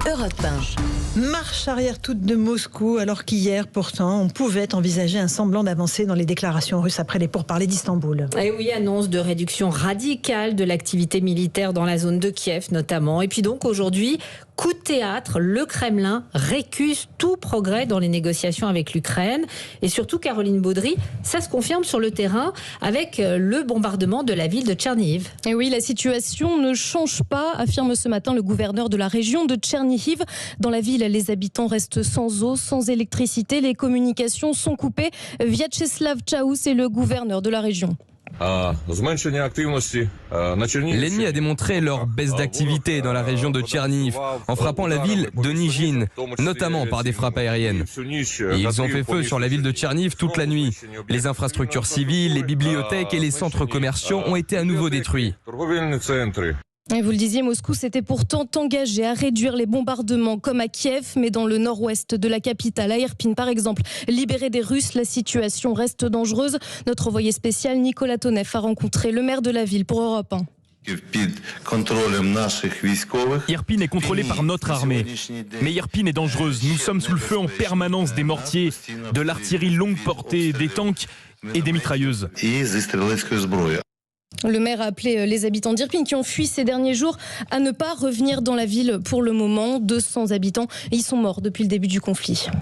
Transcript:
Europe 1. Marche arrière toute de Moscou, alors qu'hier, pourtant, on pouvait envisager un semblant d'avancée dans les déclarations russes après les pourparlers d'Istanbul. Et oui, annonce de réduction radicale de l'activité militaire dans la zone de Kiev notamment. Et puis donc aujourd'hui, coup de théâtre, le Kremlin récuse tout progrès dans les négociations avec l'Ukraine. Et surtout, Caroline Baudry, ça se confirme sur le terrain avec le bombardement de la ville de Tchernihiv. Et oui, la situation ne change pas, affirme ce matin le gouverneur de la région de Tchernihiv. Dans la ville, les habitants restent sans eau, sans électricité. Les communications sont coupées. Vyacheslav Chaous est le gouverneur de la région. L'ennemi a démontré leur baisse d'activité dans la région de Tchernihiv en frappant la ville de Nijin, notamment par des frappes aériennes. Et ils ont fait feu sur la ville de Tchernihiv toute la nuit. Les infrastructures civiles, les bibliothèques et les centres commerciaux ont été à nouveau détruits. Et vous le disiez, Moscou s'était pourtant engagé à réduire les bombardements comme à Kiev, mais dans le nord-ouest de la capitale, à Irpin par exemple, libéré des Russes, la situation reste dangereuse. Notre envoyé spécial Nicolas Tonev a rencontré le maire de la ville pour Europe 1. Irpin est contrôlé par notre armée. Mais Irpin est dangereuse. Nous sommes sous le feu en permanence des mortiers, de l'artillerie longue portée, des tanks et des mitrailleuses. Le maire a appelé les habitants d'Irpin qui ont fui ces derniers jours à ne pas revenir dans la ville pour le moment. 200 habitants y sont morts depuis le début du conflit.